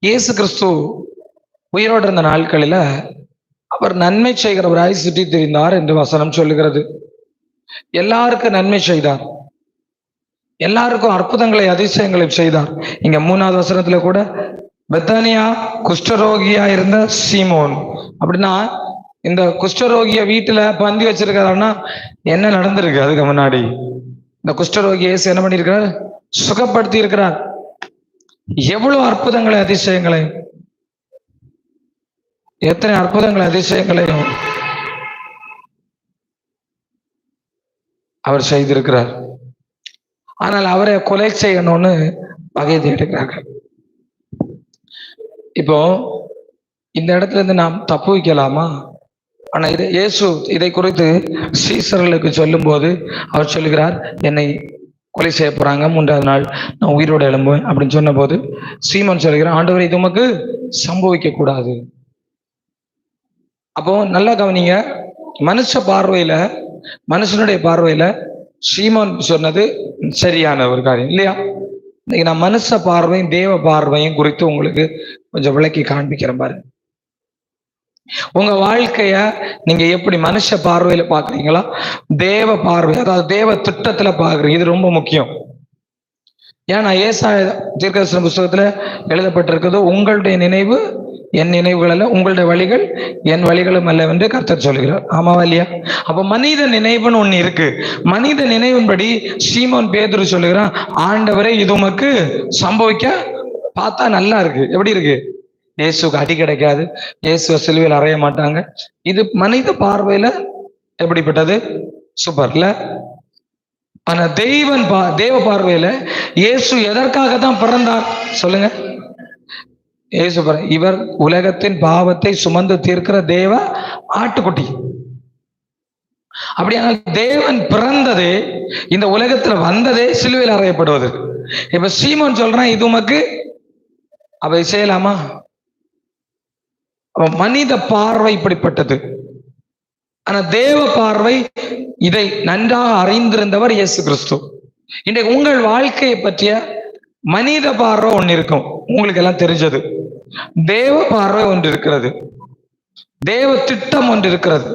இயேசு கிறிஸ்து உயிரோடு இருந்த நாட்களில் அவர் நன்மை செய்கிறவராய் சுற்றி திரிந்தார் என்று வசனம் சொல்லுகிறது. எல்லாருக்கும் நன்மை செய்தார், எல்லாருக்கும் அற்புதங்களை அதிசயங்களை செய்தார். இங்க 3வது வசனத்துல கூட பெத்தானியா குஷ்டரோகியா இருந்த சீமோன், அப்படின்னா இந்த குஷ்டரோகிய வீட்டுல பந்தி வச்சிருக்காருன்னா என்ன நடந்திருக்கு? அதுக்கு முன்னாடி இந்த குஷ்டரோகி இயேசு என்ன பண்ணியிருக்கிறார்? சுகப்படுத்தி இருக்கிறார். எவ்வளவு அற்புதங்களை அதிசயங்களையும், எத்தனை அற்புதங்களை அதிசயங்களையும் அவர் செய்திருக்கிறார். ஆனால் அவரை கொலை செய்யணும்னு வகை தேடுகிறார்கள். இப்போ இந்த இடத்துல இருந்து நாம் தப்பு வைக்கலாமா? ஆனா இயேசு இதை குறித்து சீசர்களுக்கு சொல்லும் போது அவர் சொல்லுகிறார், என்னை கொலை செய்ய போறாங்க, 3வது நாள் நான் உயிரோடு எழும்புவேன் அப்படின்னு சொன்ன போது சீமோன் சொல்லுகிறார், ஆண்டவரை இது உமக்கு சம்பவிக்க கூடாது. அப்போ நல்லா கவனிங்க, மனுஷனுடைய பார்வையில சீமோன் சொன்னது சரியான ஒரு காரியம் இல்லையா? இன்னைக்கு நான் மனுஷ பார்வையும் தேவ பார்வையும் குறித்து உங்களுக்கு கொஞ்சம் விளக்கி காண்பிக்கிறேன் பாருங்க. உங்க வாழ்க்கைய நீங்க எப்படி மனுஷ பார்வையில பாக்குறீங்களா, தேவ பார்வை, அதாவது தேவ திட்டத்துல பாக்குறீங்க? இது ரொம்ப முக்கியம். ஏன்னா ஏசாயா தீர்க்கதரிசன புஸ்தகத்துல எழுதப்பட்டிருக்கிறது, உங்களுடைய நினைவு என் நினைவுகள் அல்ல, உங்களுடைய வழிகள் என் வழிகளும் அல்ல என்று கர்த்தர் சொல்கிறார். ஆமாவா இல்லையா? அப்ப மனித நினைவுன்னு ஒண்ணு இருக்கு. மனித நினைவின்படி சீமோன் பேதுரு சொல்லுகிறான், ஆண்டவரே இது உமக்கு சம்பவிக்க பார்த்தா நல்லா இருக்கு. எப்படி இருக்கு? இயேசுக்கு அடி கிடைக்காது, இயேசுவை சிலுவையில் அறைய மாட்டாங்க. இது மனித பார்வையில எப்படிப்பட்டது? சூப்பர்ல. ஆனா தேவ பார்வையில இயேசு எதற்காக தான் பிறந்தார் சொல்லுங்க? இயேசு இவர் உலகத்தின் பாவத்தை சுமந்து தீர்க்கிற தேவ ஆட்டுக்குட்டி. அப்படியானால் தேவன் பிறந்ததே, இந்த உலகத்துல வந்ததே சிலுவையில் அறையப்படுவது. இப்ப சீமோன் சொல்றான், இது உமக்கு அவை செய்யலாமா? மனித பார்வை இப்படிப்பட்டது. ஆனா தேவ பார்வை, இதை நன்றாக அறிந்திருந்தவர் இயேசு கிறிஸ்து. இன்றைக்கு உங்கள் வாழ்க்கையை பற்றிய மனித பார்வை ஒன்று இருக்கும், உங்களுக்கு எல்லாம் தெரிஞ்சது. தேவ பார்வை ஒன்று இருக்கிறது, தேவ திட்டம் ஒன்று இருக்கிறது.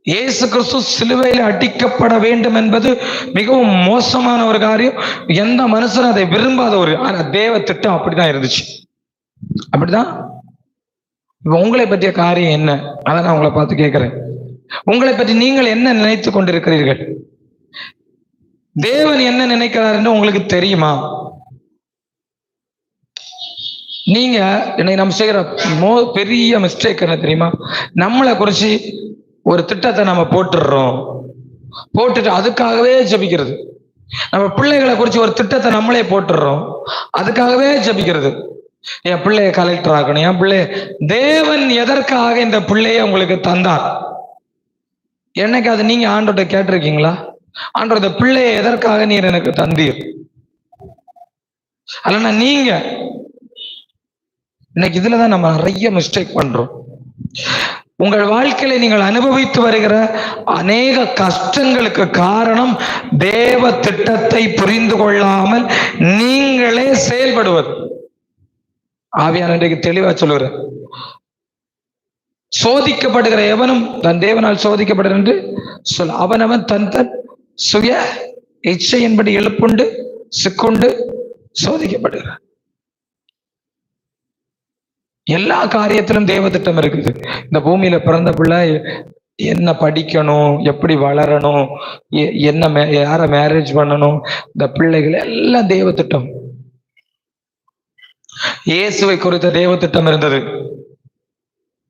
இயேசு கிறிஸ்து சிலுவையில் அடிக்கப்பட வேண்டும் என்பது மிகவும் மோசமான ஒரு காரியம். எந்த மனுஷனும் அதை விரும்பாத ஒரு, ஆனா தேவ திட்டம் அப்படிதான் இருந்துச்சு. அப்படிதான். இப்ப உங்களை பற்றிய காரியம் என்ன? அதை நான் உங்களை பார்த்து கேட்கிறேன். உங்களை பற்றி நீங்கள் என்ன நினைத்து கொண்டிருக்கிறீர்கள்? தேவன் என்ன நினைக்கிறார் என்று உங்களுக்கு தெரியுமா? நீங்க என்னை நம்ம செய்கிற பெரிய மிஸ்டேக் என்ன தெரியுமா? நம்மளை குறிச்சு ஒரு திட்டத்தை நம்ம போட்டுட்டு அதுக்காகவே ஜபிக்கிறது. நம்ம பிள்ளைகளை குறிச்சு ஒரு திட்டத்தை நம்மளே போட்டுடுறோம், அதுக்காகவே ஜபிக்கிறது. என் பிள்ளைய கலெக்டர் ஆகணும், என் பிள்ளைய. தேவன் எதற்காக இந்த பிள்ளைய உங்களுக்கு தந்தார்? என்னைக்கு அது நீங்க ஆண்டோட்ட கேட்டிருக்கீங்களா? ஆண்டோட இந்த பிள்ளைய எதற்காக நீர் எனக்கு தந்தீர்? அல்லனா நீங்க இன்னைக்கு இதுலதான் நம்ம நிறைய மிஸ்டேக் பண்றோம். உங்கள் வாழ்க்கையில நீங்கள் அனுபவித்து வருகிற அநேக கஷ்டங்களுக்கு காரணம் தேவ திட்டத்தை புரிந்து கொள்ளாமல் நீங்களே செயல்படுவது. ஆவியான இன்றைக்கு தெளிவா சொல்லுகிற, சோதிக்கப்படுகிற எவனும் தன் தேவனால் சோதிக்கப்படுகிற என்று சொல். அவனவன் தன் சுய இச்சையின்படி எழுப்புண்டு சிக்குண்டு சோதிக்கப்படுகிறான். எல்லா காரியத்திலும் தேவ திட்டம் இருக்குது. இந்த பூமியில பிறந்த பிள்ளை என்ன படிக்கணும், எப்படி வளரணும், என்ன யார மேரேஜ் பண்ணணும், இந்த பிள்ளைகள் எல்லாம் தேவ திட்டம். இயேசுவை குறித்த தேவ திட்டம்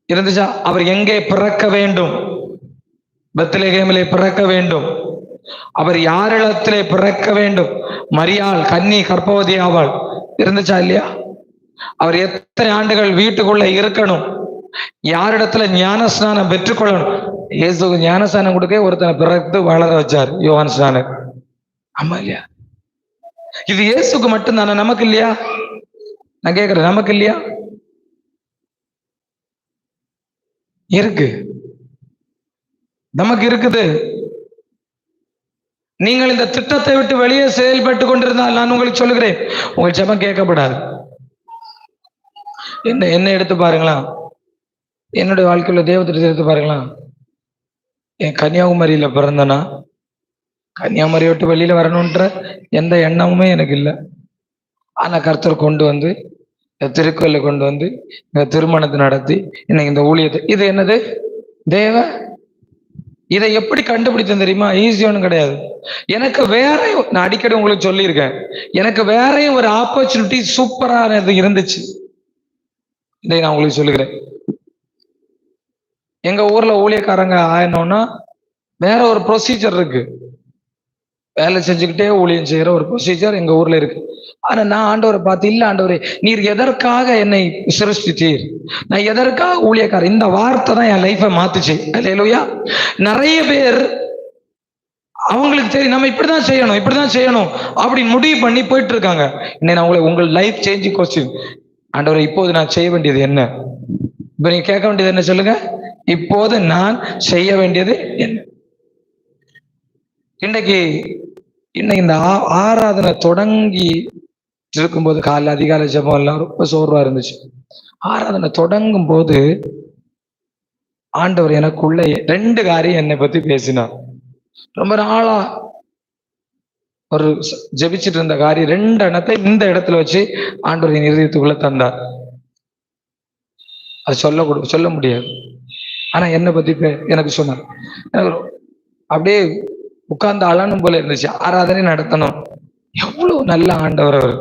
இருந்துச்சா? அவர் எங்கே பிறக்க வேண்டும்? பெத்லகேமிலே பிறக்க வேண்டும். அவர் யாரிடத்திலே பிறக்க வேண்டும்? மரியாள் கன்னி கர்ப்பவதி ஆவாள். இருந்துச்சா இல்லையா? அவர் எத்தனை ஆண்டுகள் வீட்டுக்குள்ள இருக்கணும்? யாரிடத்துல ஞானஸ்நானம் பெற்றுக்கொள்ளணும்? இயேசுக்கு ஞானஸ்நானம் கொடுக்க ஒருத்தனை பிறகு வளர வச்சார், யோவான் ஸ்நானர். ஆமா இல்லையா? இது இயேசுக்கு மட்டும்தானே, நமக்கு இல்லையா? நான் கேட்கிறேன், நமக்கு இல்லையா? இருக்கு, நமக்கு இருக்குது. நீங்கள் இந்த திட்டத்தை விட்டு வெளியே செயல்பட்டு கொண்டிருந்தால் நான் உங்களுக்கு சொல்லுகிறேன், உங்கள் ஜெபம் கேட்கப்படாது. என்ன எடுத்து பாருங்களா, என்னுடைய வாழ்க்கையில தேவ திட்டத்தை எடுத்து பாருங்களா. என் கன்னியாகுமரியில பிறந்தனா, கன்னியாகுமரியை விட்டு வெளியில வரணுன்ற எந்த எண்ணமுமே எனக்கு இல்லை. ஆனா கர்த்தர் கொண்டு வந்து திருக்கோயில கொண்டு வந்து இந்த திருமணத்தை நடத்தி இன்னைக்கு இந்த ஊழியத்தை, இது என்னது தேவ. இதை எப்படி கண்டுபிடிச்சேன் தெரியுமா? ஈஸியானு கிடையாது. எனக்கு வேற, நான் அடிக்கடி உங்களுக்கு சொல்லியிருக்கேன், எனக்கு வேறையும் ஒரு ஆப்பர்ச்சுனிட்டி சூப்பரானது இருந்துச்சு. இதை நான் உங்களுக்கு சொல்லுகிறேன். எங்க ஊர்ல ஊழியக்காரங்க ஆயணும்னா வேற ஒரு ப்ரொசீஜர் இருக்கு. வேலை செஞ்சுக்கிட்டே ஊழியம் செய்யற ஒரு ப்ரொசீஜர் எங்க ஊர்ல இருக்கு. ஆனா நான் ஆண்டவரை பார்த்து, இல்ல ஆண்டவரே, நீர் எதற்காக என்னை சிருஷ்டித்தீர், நான் எதற்காக ஊழியக்காரர், இந்த வார்த்தை தான் என் லைஃபை மாத்துச்சு. அல்லேலூயா. நிறைய பேர் அவங்களுக்கு சரி நம்ம இப்படிதான் செய்யணும் இப்படிதான் செய்யணும் அப்படின்னு முடிவு பண்ணி போயிட்டு இருக்காங்க. இன்னைக்கு நான் உங்கள் லைஃப் சேஞ்சிங் கொஸ்டின், ஆண்டவரை இப்போது நான் செய்ய வேண்டியது என்ன? இப்ப நீங்க கேட்க வேண்டியது என்ன சொல்லுங்க? இப்போது நான் செய்ய வேண்டியது என்ன? இன்னைக்கு இந்த ஆராதனை தொடங்கி இருக்கும்போது காலைல அதிகாலை ஜெபம் எல்லாம் ரொம்ப சோர்வா இருந்துச்சு. ஆராதனை தொடங்கும் போது ஆண்டவர் எனக்குள்ள 2 காரியம் என்னை பத்தி பேசினார். ரொம்ப நாளா ஒரு ஜெபிச்சுட்டு இருந்த காரியம் 2 எண்ணத்தை இந்த இடத்துல வச்சு ஆண்டவர் என் இதயத்துக்குள்ள தந்தார். அது சொல்ல முடியாது. ஆனா என்னை பத்தி எனக்கு சொன்னார். எனக்கு அப்படியே உட்கார்ந்து அழனும் போல இருந்துச்சு. ஆராதனை நடத்தணும், எவ்வளவு நல்ல ஆண்டவர் அவர்.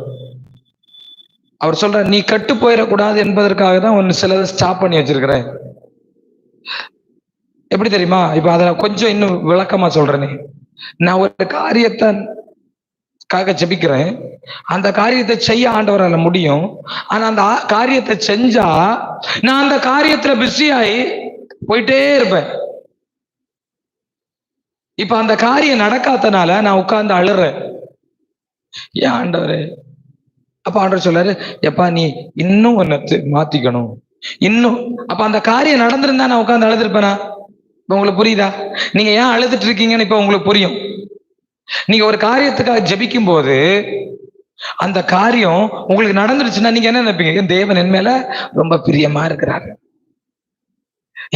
அவர் சொல்ற, நீ கட்டு போயிடக்கூடாது என்பதற்காக தான் ஒன்னு சிலதை ஸ்டாப் பண்ணி வச்சிருக்கிறேன். எப்படி தெரியுமா? இப்ப அத கொஞ்சம் இன்னும் விளக்கமா சொல்றேனே. நான் ஒரு காரியத்தை ஜெபிக்கிறேன், அந்த காரியத்தை செய்ய ஆண்டவரால முடியும். ஆனா அந்த காரியத்தை செஞ்சா நான் அந்த காரியத்துல பிஸியாகி போயிட்டே இருப்பேன். இப்ப அந்த காரியம் நடக்காதனால நான் உட்கார்ந்து அழுறேன், ஏன் ஆண்டவரே. அப்ப ஆண்டவர் சொல்றாரு, எப்பா நீ இன்னும் ஒன்னு மாத்திக்கணும் இன்னும். அப்ப அந்த காரியம் நடந்திருந்தா நான் உட்கார்ந்து அழுதுருப்பேனா? இப்ப உங்களுக்கு புரியுதா? நீங்க ஏன் அழுதுட்டு இருக்கீங்கன்னு இப்ப உங்களுக்கு புரியும். நீங்க ஒரு காரியத்துக்காக ஜெபிக்கும் போது அந்த காரியம் உங்களுக்கு நடந்துருச்சுன்னா நீங்க என்ன நினைப்பீங்க? தேவன் என் மேல ரொம்ப பிரியமா இருக்கிறாரு,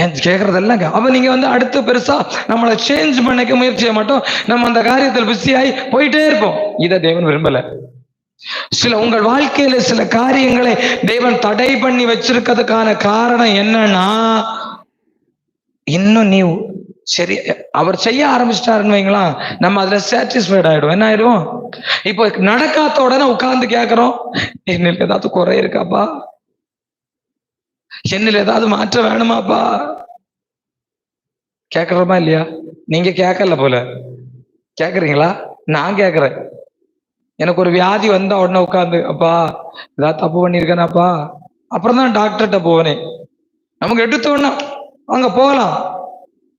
ஏன் கேட்கறதெல்லாம். அப்ப நீங்க அடுத்து பெருசா நம்மளை சேஞ்ச் பண்ணிக்க முயற்சி செய்ய மாட்டோம். நம்ம அந்த காரியத்தில் பிஸியாகி போயிட்டே இருப்போம். இதை தேவன் விரும்பல. உங்கள் வாழ்க்கையில சில காரியங்களை தேவன் தடை பண்ணி வச்சிருக்கிறதுக்கான காரணம் என்னன்னா, இன்னும் நீ சரி அவர் செய்ய ஆரம்பிச்சிட்டாருன்னு வைங்களா, நம்ம அதுல சாட்டிஸ்ஃபைட் ஆயிடும். என்ன ஆயிடும்? இப்போ நடக்காத உடனே உட்கார்ந்து கேட்கிறோம், என்னில் ஏதாவது குறை இருக்காப்பா, என்னில் ஏதாவது மாற்றம் வேணுமாப்பா? கேட்கறோமா இல்லையா? நீங்க கேட்கல போல. கேட்கறீங்களா? நான் கேட்கறேன். எனக்கு ஒரு வியாதி வந்தா உடனே உட்காந்து, அப்பா ஏதாவது தப்பு பண்ணிருக்கேனாப்பா, அப்புறம் தான் டாக்டர்கிட்ட போவனே. நமக்கு எடுத்தோன்னா அங்க போகலாம்,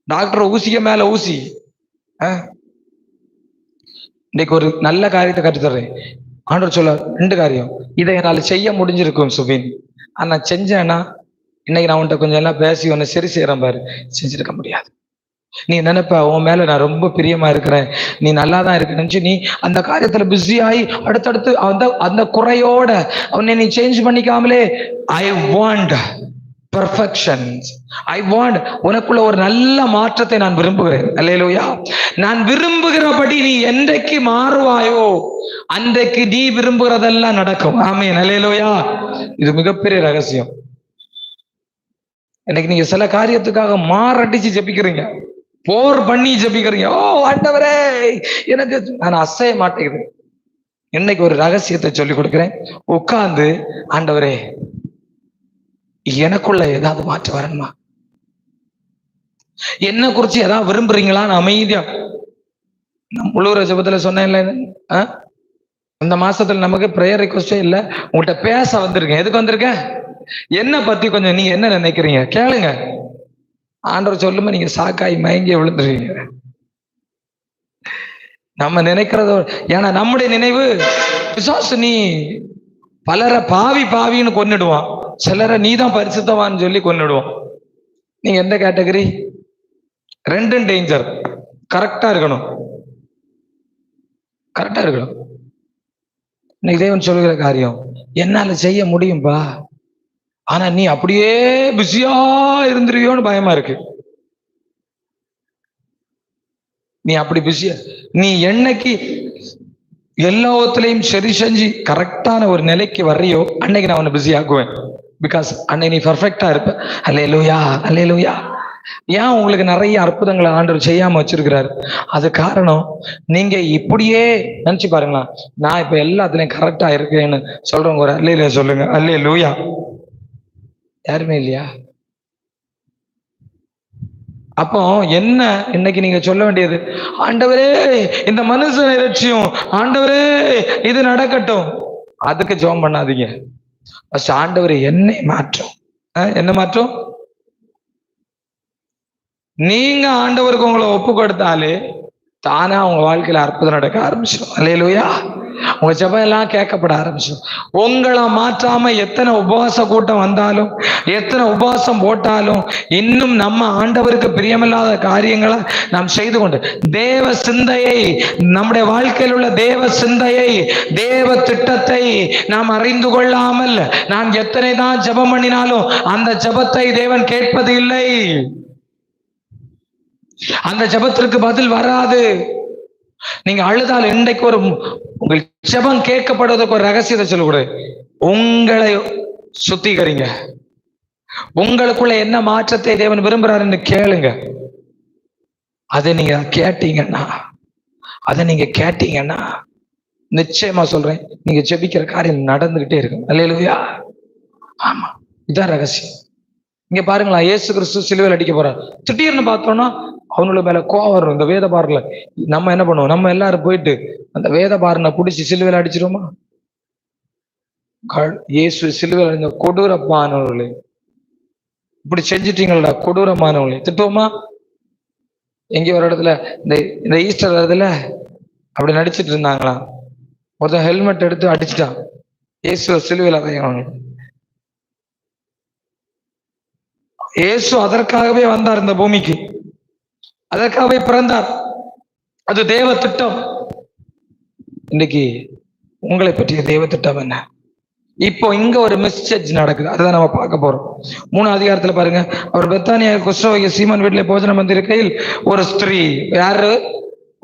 டாக்டர் ஊசிக்க மேல ஊசி. இன்னைக்கு ஒரு நல்ல காரியத்தை கற்றுத்தர்றேன். ஆண்டவர் சொல்ல 2 காரியம், இதை என்னால செய்ய முடிஞ்சிருக்கும் சுபின், ஆனா செஞ்சேன்னா இன்னைக்கு நான் உன்கிட்ட கொஞ்சம் எல்லாம் பேசி உன்னை சரி செய்யறேன் பாரு, செஞ்சிருக்க முடியாது. நீ நினைப்ப உன் மேல நான் ரொம்ப பிரியமா இருக்கிறேன், நீ நல்லா தான் இருக்க, நீ அந்த காரியத்துல பிஸி ஆகி அடுத்தடுத்து அந்த குறையோட அவனை நீ சேஞ்ச் பண்ணிக்காமலே, I want perfection, I want, உனக்குள்ள ஒரு நல்ல மாற்றத்தை நான் விரும்புகிறேன். அல்லேலூயா. நான் விரும்புகிறபடி நீ என்றைக்கு மாறுவாயோ அன்றைக்கு நீ விரும்புகிறதெல்லாம் நடக்கும். ஆமென். அல்லேலூயா. இது மிகப்பெரிய ரகசியம். இன்னைக்கு நீங்க சில காரியத்துக்காக மாரடிச்சு ஜெபிக்கிறீங்க, போர் பண்ணி ஜெபிக்கிறீங்க. ஓ ஆண்டவரே எனக்கு நான் அசைய மாட்டேங்குது. இன்னைக்கு ஒரு ரகசியத்தை சொல்லி கொடுக்கிறேன். உட்கார்ந்து, ஆண்டவரே எனக்குள்ள ஏதாவது மாற்றம் வரணுமா, என்ன குறிச்சு ஏதாவது விரும்புறீங்களான்னு அமைதியா, முழுவதும் ஜெபத்துல சொன்னேன்ல, இந்த மாசத்துல நமக்கு பிரேயர் ரிக்வெஸ்டே இல்ல, உங்கள்கிட்ட பேச வந்திருக்கேன். எதுக்கு வந்திருக்கேன்? என்ன பத்தி கொஞ்சம் நீங்க என்ன நினைக்கிறீங்க கேளுங்க. ஆண்டவர் சொல்லுமா, நீங்க சாக்காய் மயங்கி விழுந்துருவீங்க. நம்ம நினைக்கிறத, ஏன்னா நம்முடைய நினைவு பிசாசு நீ பலரை பாவின்னு கொன்னுடுவான், சிலரை நீதான் பரிசுத்தவான்னு சொல்லி கொன்னுடுவான். நீங்க எந்த கேட்டகரி? 2 டேஞ்சர். கரெக்டா இருக்கணும், கரெக்டா இருக்கணும். இன்னைக்கு தேவன் சொல்லுகிற காரியம், என்னால செய்ய முடியும்பா, ஆனா நீ அப்படியே பிஸியா இருந்துருவியோன்னு பயமா இருக்கு. நீ அப்படி பிஸியா, நீ என்னைக்கு எல்லாத்துலயும் சரி செஞ்சு கரெக்டான ஒரு நிலைக்கு வர்றியோ அன்னைக்கு நான் உன்னை பிஸி ஆக்குவேன். பிகாஸ் அன்னைக்கு நீ பர்ஃபெக்டா இருப்ப. அல்லேலூயா, அல்லேலூயா. ஏன் உங்களுக்கு நிறைய அற்புதங்களை ஆண்டவர் செய்யாம வச்சிருக்கிறாரு? அது காரணம், நீங்க இப்படியே நினைச்சு பாருங்களா, நான் இப்ப எல்லாத்துலயும் கரெக்டா இருக்கேன்னு சொல்றவங்க ஒரு அல்லேலூயா சொல்லுங்க. அல்லேலூயா. யாருமே இல்லையா? அப்போ என்ன இன்னைக்கு நீங்க சொல்ல வேண்டியது? ஆண்டவரே இந்த மனுஷன் இறைச்சியும், ஆண்டவரே இது நடக்கட்டும். அதுக்கு ஜெபம் பண்ணாதீங்க. ஆண்டவரே என்னை மாற்றும். என்ன மாற்றும்? நீங்க ஆண்டவருக்கு உங்களை ஒப்பு கொடுத்தாலே தானா உங்க வாழ்க்கையில அற்புதம் நடக்க ஆரம்பிச்சிடும். அல்லேலூயா. உங்க ஜெபம் எல்லாம் கேட்கப்பட ஆரம்பிச்சிடும். உங்களை மாற்றாம எத்தனை உபவாச கூட்டம் வந்தாலும், எத்தனை உபவாசம் போட்டாலும், இன்னும் நம்ம ஆண்டவருக்கு பிரியமில்லாத காரியங்களை நாம் செய்து கொண்டு தேவ சிந்தையை, நம்முடைய வாழ்க்கையில் உள்ள தேவ சிந்தையை, தேவ திட்டத்தை நாம் அறிந்து கொள்ளாமல் நாம் எத்தனை தான் ஜெபம் பண்ணினாலும் அந்த ஜெபத்தை தேவன் கேட்பது இல்லை. அந்த ஜெபத்திற்கு பதில் வராது. நீங்க அழுதால் இன்றைக்கு ஒரு உங்கள் ஜெபம் கேட்கப்படுவதற்கு ஒரு ரகசியத்தை சொல்லக்கூடாது. உங்களை சுத்திகரிங்க. உங்களுக்குள்ள என்ன மாற்றத்தை தேவன் விரும்புறாருன்னு கேளுங்க. அதை நீங்க கேட்டீங்கன்னா நிச்சயமா சொல்றேன், நீங்க ஜெபிக்கிற காரியம் நடந்துகிட்டே இருக்கும். அல்லேலூயா. ஆமா, இதான் ரகசியம். இங்க பாருங்களா, இயேசு கிறிஸ்து சிலுவையில் அடிக்க போறார். திடீர்னு பார்த்தோம்னா அவனோட மேல கோவம் வரும். இந்த வேத பார்ல நம்ம என்ன பண்ணுவோம்? நம்ம எல்லாரும் போயிட்டு அந்த வேத பார்னை பிடிச்சி சிலுவையில் அடிச்சிருவோமா? இயேசு சிலுவையில் அடிந்த கொடூரமானவர்களே, இப்படி செஞ்சிட்டீங்களா கொடூரமானவர்களே திட்டுவோமா? எங்க ஒரு இடத்துல இந்த ஈஸ்டர் இடத்துல அப்படி நடிச்சிட்டு இருந்தாங்களா, ஒருத்தன் ஹெல்மெட் எடுத்து அடிச்சுட்டான். இயேசு சிலுவையில் அறையவங்க. இயேசு அதற்காகவே வந்தார் இந்த பூமிக்கு, அதற்காகவே பிறந்தார். அது தேவ திட்டம். இன்னைக்கு உங்களை பற்றிய தேவ திட்டம் என்ன? இப்போ இங்க ஒரு மெசேஜ் நடக்குது, அதுதான் நம்ம பார்க்க போறோம். 3ஆம் அதிகாரத்துல பாருங்க. அவர் பெத்தானியா குஷ்டரோகி சீமோன் வீட்டிலே போஜனம் வந்திருக்கையில் ஒரு ஸ்திரீ, யாரு?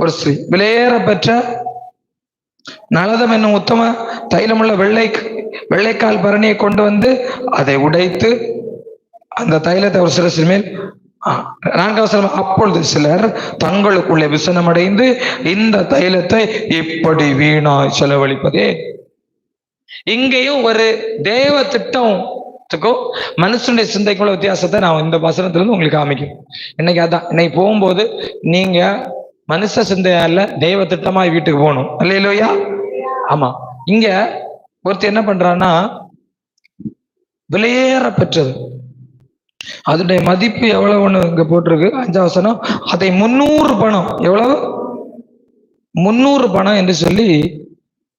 ஒரு ஸ்திரீ விலையேற பெற்ற நலதம் என்னும் உத்தம தைலமுள்ள வெள்ளைக்கால் பரணியை கொண்டு வந்து அதை உடைத்து அந்த தைலத்தை ஒரு சிரசின் மேல் 4வது வசனம். அப்பொழுது சிலர் தங்களுக்குள்ளே விசனம் அடைந்து இந்த தைலத்தை இப்படி வீணாய் செலவழிப்பதே. இங்கேயும் ஒரு தேவ திட்டத்துக்கும் மனுஷனுடைய சிந்தைக்குள்ள வித்தியாசத்தை நான் இந்த வசனத்துல இருந்து உங்களுக்கு காமிக்கும். இன்னைக்கு அதான், இன்னைக்கு போகும்போது நீங்க மனுஷ சிந்தையால தெய்வ திட்டமாய் வீட்டுக்கு போகணும். அல்லேலூயா. ஆமா. இங்க ஒருத்தர் என்ன பண்றான்னா, விலையேற பெற்றது, அதனுடைய மதிப்பு எவ்வளவுன்னு இங்க போட்டிருக்கு. 5ஆம் வசனம். அதை 300 பணம், எவ்வளவு? 300 பணம் என்று சொல்லி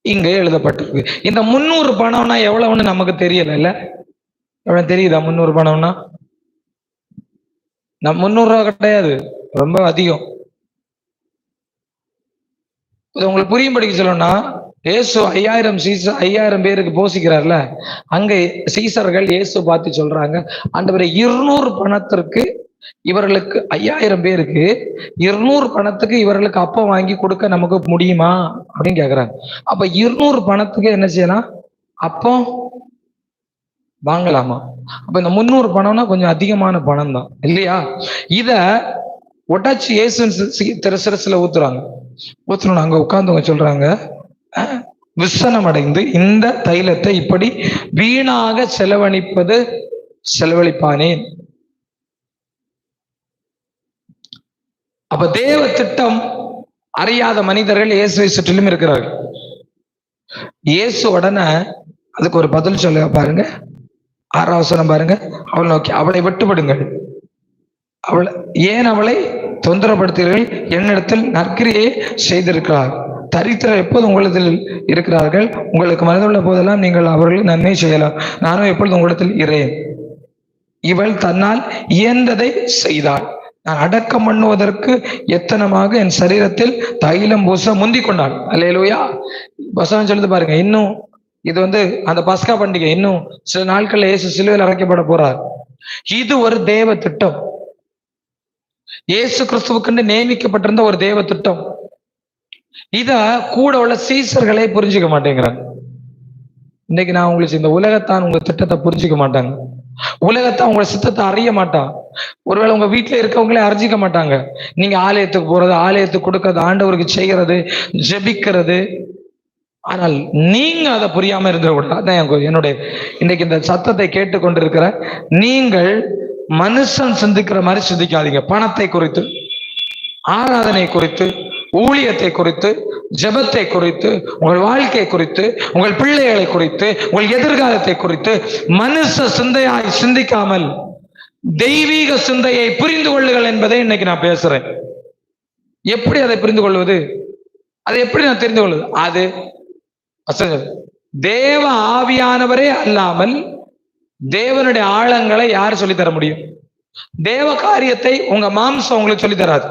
இங்க எழுதப்பட்டிருக்கு. இந்த 300 பணம்னா எவ்வளவுன்னு நமக்கு தெரியல. எவ்வளவு தெரியுதா? 300 பணம்னா 300 ரூபா கிடையாது, ரொம்ப அதிகம். உங்களுக்கு புரியும்படிக்கு சொல்லணும்னா, இயேசு 5000 பேருக்கு போசிக்கிறார்ல, அங்க சீசர்கள் இயேசு பார்த்து சொல்றாங்க, ஆண்டவரே 200 பணத்திற்கு இவர்களுக்கு 5000 பேருக்கு 200 பணத்துக்கு இவர்களுக்கு அப்பம் வாங்கி கொடுக்க நமக்கு முடியுமா அப்படின்னு கேக்குறாங்க. அப்ப 200 பணத்துக்கு என்ன செய்யலாம்? அப்பம் வாங்கலாமா? அப்ப இந்த 300 பணம்னா கொஞ்சம் அதிகமான பணம் தான் இல்லையா? இத உடைச்சு இயேசு சிரசுல ஊத்துறாங்க. ஊத்துறோம். அங்க உட்கார்ந்தவங்க சொல்றாங்க, விசனம் அடைந்து இந்த தைலத்தை இப்படி வீணாக செலவழிப்பானேன். அப்ப தேவ திட்டம் அறியாத மனிதர்கள் இயேசுவை சுற்றிலும் இருக்கிறார்கள். இயேசு உடனே அதுக்கு ஒரு பதில் சொல்ல பாருங்க. 6ஆம் வசனம் பாருங்க. அவள் நோக்கி, அவளை விட்டுவிடுங்கள், அவளை தொந்தரப்படுத்தீர்கள், என்னிடத்தில் நற்கிரியை செய்திருக்கிறார். தரித்திரர் எப்போது உங்களிடத்தில் இருக்கிறார்கள், உங்களுக்கு மனதுள்ள போதெல்லாம் நீங்கள் அவர்களுக்கு நன்மை செய்யலாம், நானும் எப்பொழுது உங்களிடத்தில் இருக்கிறேன். இவள் தன்னால் இயன்றதை செய்தாள். நான் அடக்கம் பண்ணுவதற்கு எத்தனமாக என் சரீரத்தில் தைலம் பூச முந்திக் கொண்டாள். அல்லேலூயா. வசனம் சொல்லுது பாருங்க. இன்னும் இது அந்த பஸ்கா பண்டிகை இன்னும் சில நாட்கள்ல இயேசு சிலுவையில் அறைக்கப்பட போறார். இது ஒரு தேவ திட்டம். இயேசு கிறிஸ்துவுக்கு நியமிக்கப்பட்டிருந்த ஒரு தேவ திட்டம். இத கூட உள்ள சீசர்களே புரிஞ்சுக்க மாட்டேங்கிறாங்க. இன்னைக்கு நான் உங்களுக்கு இந்த உலகத்தான் உங்க திட்டத்தை புரிஞ்சுக்க மாட்டாங்க. உலகத்தான் உங்க சித்தத்தை அறிய மாட்டான். ஒருவேளை உங்க வீட்டுல இருக்கவங்களே அறிஞ்சிக்க மாட்டாங்க. நீங்க ஆலயத்துக்கு போறது, ஆலயத்துக்கு கொடுக்கறது, ஆண்டவருக்கு செய்யறது, ஜெபிக்கிறது. ஆனால் நீங்க அதை புரியாம இருந்துடக்கூடாது. அதான் என்னுடைய இன்னைக்கு இந்த சத்தத்தை கேட்டுக்கொண்டிருக்கிற நீங்கள் மனுஷன் சிந்திக்கிற மாதிரி சிந்திக்காதீங்க. பணத்தை குறித்து, ஆராதனை குறித்து, ஊழியத்தை குறித்து, ஜெபத்தை குறித்து, உங்கள் வாழ்க்கை குறித்து, உங்கள் பிள்ளைகளை குறித்து, உங்கள் எதிர்காலத்தை குறித்து மனுஷ சிந்தையாய் சிந்திக்காமல் தெய்வீக சிந்தையை புரிந்து கொள்ளுங்கள் என்பதை இன்னைக்கு நான் பேசுறேன். எப்படி அதை புரிந்து கொள்வது? அதை எப்படி நான் தெரிந்து கொள்வது? அது தேவ ஆவியானவரே அல்லாமல் தேவனுடைய ஆழங்களை யார் சொல்லி தர முடியும்? தேவ காரியத்தை உங்க மாம்சம் உங்களுக்கு சொல்லி தராது.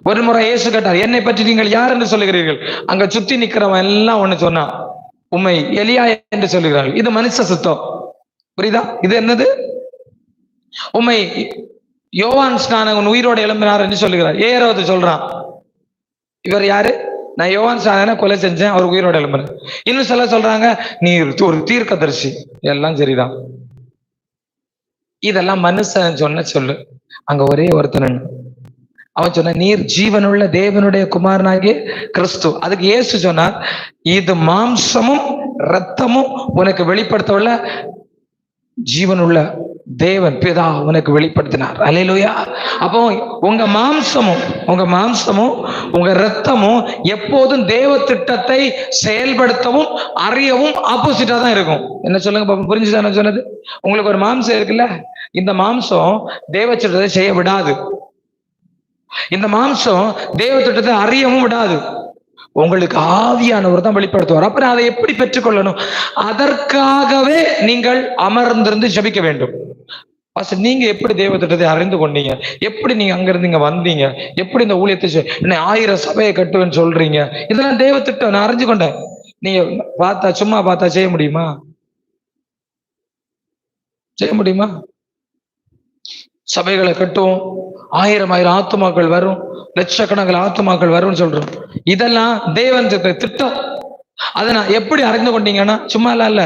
ஒரு முறை இயேசு கேட்டார், என்னை பற்றி நீங்கள் யார் என்று சொல்லுகிறீர்கள்? அங்க சுத்தி நிக்கிறவன் எல்லாம் ஒண்ணு சொன்னான், உம்மை எலியா என்று சொல்லுகிறார்கள். இது மனுஷ சுத்தம், புரியுதா? இது என்னது? உம்மை யோவான் ஸ்நானகன் உயிரோடு எழும்பினார் என்று சொல்லுகிறார். ஏரோது சொல்றான், இவர் யாரு? நான் யோவான் ஸ்நானகனை கொலை செஞ்சேன், அவர் உயிரோடு எழும்பினார். இன்னும் சில சொல்றாங்க, நீ ஒரு தீர்க்கதரிசி. எல்லாம் சரிதான். இதெல்லாம் மனுஷன் சொன்ன சொல்லு. அங்க ஒரே ஒருத்தன், அவன் சொன்ன, நீர் ஜீவனுள்ள தேவனுடைய குமாரனாகிய கிறிஸ்து. அதுக்கு இயேசு சொன்னார், இது மாம்சமும் இரத்தமும் உனக்கு வெளிப்படுத்தவுள்ள ஜீவனுள்ள தேவன் பிதா உனக்கு வெளிப்படுத்தினார். அல்லேலூயா. அப்போ உங்க மாம்சமும் உங்க இரத்தமும் எப்போதும் தேவ திட்டத்தை செயல்படுத்தவும் அறியவும் ஆப்போசிட்டா தான் இருக்கும். என்ன சொல்லுங்க பாப்பா, புரிஞ்சுதா நான் சொன்னது? உங்களுக்கு ஒரு மாம்சம் இருக்குல்ல, இந்த மாம்சம் தேவ திட்டத்தை செய்ய விடாது. இந்த மாம்சம் தேவ திட்டத்தை அறியவும் விடாது. உங்களுக்கு ஆவியானவர் தான் வெளிப்படுத்துவார். அப்புறம் அதை எப்படி பெற்றுக்கொள்ளணும்? அதற்காகவே நீங்கள் அமர்ந்திருந்து ஜெபிக்க வேண்டும். நீங்க எப்படி தேவ திட்டத்தை அறிந்து கொண்டீங்க? எப்படி நீங்க அங்கிருந்து இங்க வந்தீங்க? எப்படி இந்த ஊழியத்தை 1000 சபையை கட்டுவேன்னு சொல்றீங்க? இதெல்லாம் தேவ திட்டம், நான் அறிஞ்சு கொண்டேன். நீங்க சும்மா பார்த்தா செய்ய முடியுமா? செய்ய முடியுமா? சபைகளை கட்டுவோம், 1000 ஆத்துமாக்கள் வரும், லட்சக்கணக்கில் ஆத்துமாக்கள் வரும்னு சொல்றோம். இதெல்லாம் தேவன் திட்டம். அதை நான் எப்படி அறிந்து கொண்டீங்கன்னா, சும்மா இல்ல,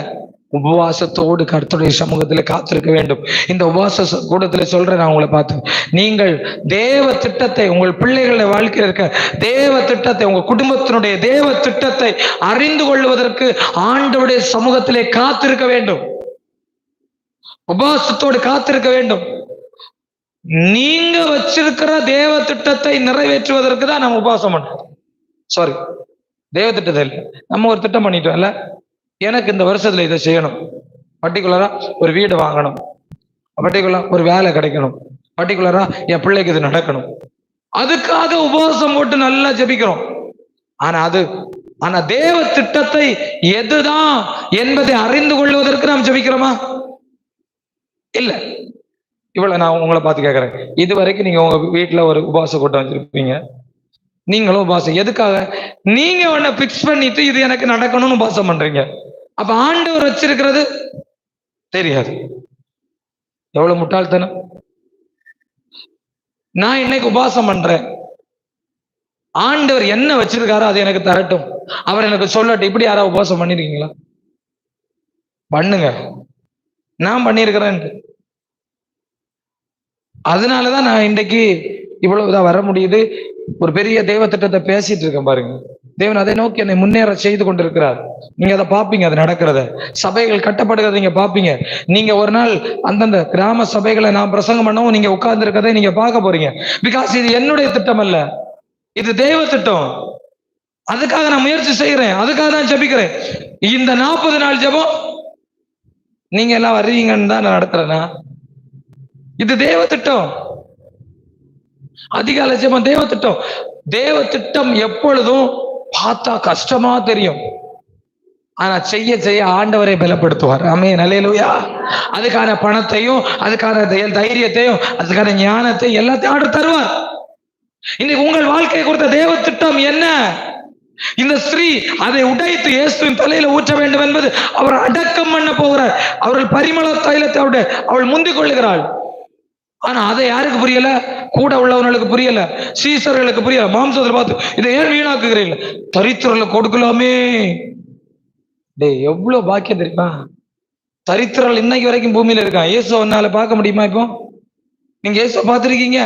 உபவாசத்தோடு கர்த்தருடைய சமூகத்தில் காத்திருக்க வேண்டும். இந்த உபவாச கூடத்துல சொல்றேன், நான் உங்களை பார்த்து, நீங்கள் தேவ திட்டத்தை, உங்கள் பிள்ளைகளுடைய வாழ்க்கையில் இருக்க தேவ திட்டத்தை, உங்க குடும்பத்தினுடைய தேவ திட்டத்தை அறிந்து கொள்வதற்கு ஆண்டவருடைய சமூகத்திலே காத்திருக்க வேண்டும். உபவாசத்தோடு காத்திருக்க வேண்டும். நீங்க வச்சிருக்கிற தேவ திட்டத்தை நிறைவேற்றுவதற்கு தான் நம்ம உபவாசம் பண்ணோம். சாரி, தேவ திட்டத்தை இல்லை, நம்ம ஒரு திட்டம் பண்ணிட்டோம்ல, எனக்கு இந்த வருஷத்துல இதை செய்யணும், பர்டிகுலரா ஒரு வீடு வாங்கணும், பர்டிகுலரா ஒரு வேலை கிடைக்கணும், பர்டிகுலரா என் பிள்ளைக்கு இது நடக்கணும். அதுக்காக உபவாசம் போட்டு நல்லா ஜெபிக்கிறோம். ஆனா தேவ திட்டத்தை எதுதான் என்பதை அறிந்து கொள்வதற்கு நாம் ஜெபிக்கிறோமா? இல்ல. இவ்வளவு நான் உங்களை பார்த்து கேட்கறேன், இது வரைக்கும் நீங்க உங்க வீட்டுல ஒரு உபவாச கூட்டம் வச்சிருப்பீங்க, நீங்களும் உபவாசம் எதுக்காக? நீங்க ஒன்ன பிக்ஸ் பண்ணிட்டு இது எனக்கு நடக்கணும்னு உபவாசம் பண்றீங்க. அப்ப ஆண்டவர் வச்சிருக்கிறது தெரியாது. எவ்வளவு முட்டாள்தனம்! நான் இன்னைக்கு உபவாசம் பண்றேன், ஆண்டவர் என்ன வச்சிருக்காரோ அது எனக்கு தரட்டும், அவர் எனக்கு சொல்லட்டும். இப்படி யாராவது உபவாசம் பண்ணிருக்கீங்களா? பண்ணுங்க, நான் பண்ணிருக்கிறேன். அதனாலதான் நான் இன்றைக்கு இவ்வளவுதான் வர முடியுது. ஒரு பெரிய தேவ திட்டத்தை பேசிட்டு இருக்கேன் பாருங்க. தேவன் அதை நோக்கி என்னை முன்னேற செய்து கொண்டிருக்கிறார். நீங்க அதை பார்ப்பீங்க, அது நடக்கிறத, சபைகள் கட்டப்படுகிறத நீங்க பார்ப்பீங்க. நீங்க ஒரு நாள் அந்தந்த கிராம சபைகளை நான் பிரசங்கம் பண்ணவும் நீங்க உட்கார்ந்து இருக்கிறதை நீங்க பார்க்க போறீங்க. பிகாஸ் இது என்னுடைய திட்டம் அல்ல, இது தேவ திட்டம். அதுக்காக நான் முயற்சி செய்யறேன், அதுக்காக தான் ஜெபிக்கிறேன். இந்த 40 நாள் ஜெபம் நீங்க எல்லாம் வர்றீங்கன்னு தான் நான் நடத்துறேன்னா, இது தேவ திட்டம். அதிகாலை ஜெபம் தேவ திட்டம். தேவ திட்டம் எப்பொழுதும் பார்த்தா கஷ்டமா தெரியும், ஆனா செய்ய செய்ய ஆண்டவரை பலப்படுத்துவார். ஆமென், அல்லேலூயா. அதுக்கான பணத்தையும், அதுக்கான தைரியத்தையும், அதுக்கான ஞானத்தையும் எல்லாத்தையும் ஆண்டவர் தருவார். இன்னைக்கு உங்கள் வாழ்க்கையை குறித்த தேவ திட்டம் என்ன? இந்த ஸ்திரீ அதை உடைத்து இயேசுவின் தலையில ஊற்ற வேண்டும் என்பது அவர் அடக்கம் பண்ண போகிறார். அவர்கள் பரிமள தைலத்தை அவள் முந்திக் கொள்ளுகிறாள். ஆனா அதை யாருக்கு புரியல? கூட உள்ளவர்களுக்கு புரியல, சீசர்களுக்கு புரியல. மாம்சத்தில் பார்த்து இதை ஏன் வீணாக்குகிறீங்க, தரித்திரல கொடுக்கலாமே. டே, எவ்வளவு பாக்கியம் தெரியுமா? தரித்திரல் இன்னைக்கு வரைக்கும் பூமியில இருக்கான். இயேசுனால பார்க்க முடியுமா? இப்போ நீங்க இயேசு பார்த்துருக்கீங்க?